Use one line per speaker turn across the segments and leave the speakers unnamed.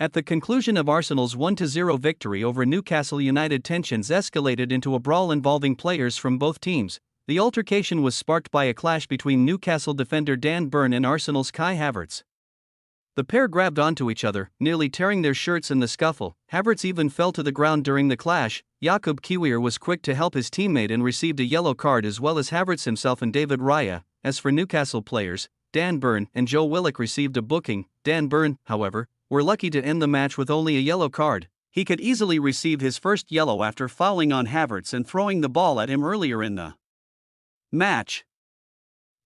At the conclusion of Arsenal's 1-0 victory over Newcastle United, tensions escalated into a brawl involving players from both teams. The altercation was sparked by a clash between Newcastle defender Dan Burn and Arsenal's Kai Havertz. The pair grabbed onto each other, nearly tearing their shirts in the scuffle. Havertz even fell to the ground during the clash. Kiwior was quick to help his teammate and received a yellow card, as well as Havertz himself and David Raya. As for Newcastle players, Dan Burn and Joe Willock received a booking. Dan Burn, however, were lucky to end the match with only a yellow card. He could easily receive his first yellow after fouling on Havertz and throwing the ball at him earlier in the match.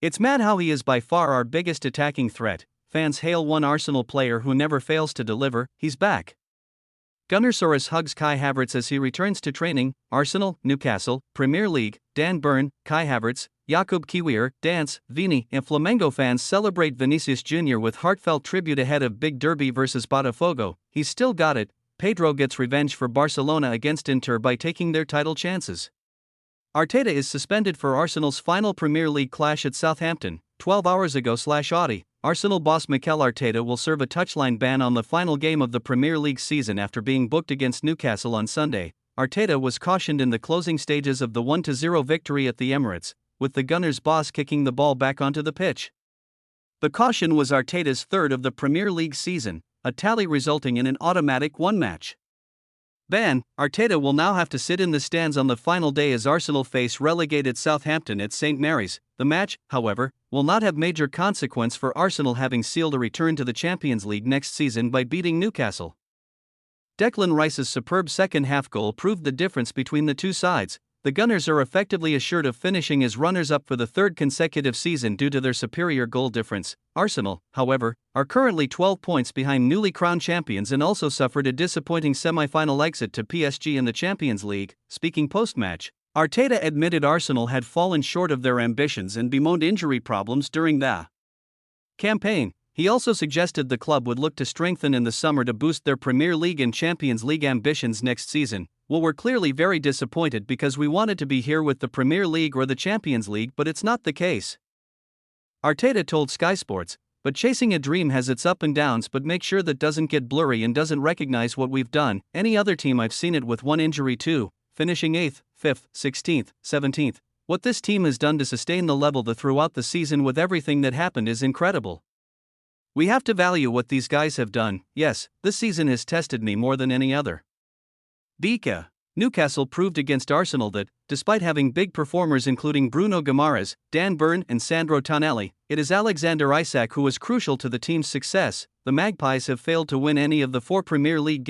It's mad how he is by far our biggest attacking threat. Fans hail one Arsenal player who never fails to deliver. He's back. Gunnersaurus hugs Kai Havertz as he returns to training. Arsenal, Newcastle, Premier League, Dan Burn, Kai Havertz, Kiwior, dance, Vini, and Flamengo fans celebrate Vinicius Jr. with heartfelt tribute ahead of Big Derby versus Botafogo. He's still got it. Pedro gets revenge for Barcelona against Inter by taking their title chances. Arteta is suspended for Arsenal's final Premier League clash at Southampton. 12 hours ago/Audi, Arsenal boss Mikel Arteta will serve a touchline ban on the final game of the Premier League season after being booked against Newcastle on Sunday. Arteta was cautioned in the closing stages of the 1-0 victory at the Emirates, with the Gunners' boss kicking the ball back onto the pitch. The caution was Arteta's third of the Premier League season, a tally resulting in an automatic one-match ban. Arteta will now have to sit in the stands on the final day as Arsenal face relegated Southampton at St Mary's. The match, however, will not have major consequence for Arsenal, having sealed a return to the Champions League next season by beating Newcastle. Declan Rice's superb second-half goal proved the difference between the two sides. The Gunners are effectively assured of finishing as runners-up for the third consecutive season due to their superior goal difference. Arsenal, however, are currently 12 points behind newly crowned champions and also suffered a disappointing semi-final exit to PSG in the Champions League. Speaking post-match, Arteta admitted Arsenal had fallen short of their ambitions and bemoaned injury problems during the campaign. He also suggested the club would look to strengthen in the summer to boost their Premier League and Champions League ambitions next season. Well, we're clearly very disappointed because we wanted to be here with the Premier League or the Champions League, but it's not the case, Arteta told Sky Sports. But chasing a dream has its up and downs, but make sure that doesn't get blurry and doesn't recognize what we've done. Any other team I've seen it with one injury too, finishing 8th, 5th, 16th, 17th. What this team has done to sustain the level throughout the season with everything that happened is incredible. We have to value what these guys have done. Yes, this season has tested me more than any other. Bika. Newcastle proved against Arsenal that, despite having big performers including Bruno Guimaraes, Dan Burn and Sandro Tonali, it is Alexander Isak who was crucial to the team's success. The Magpies have failed to win any of the 4 Premier League games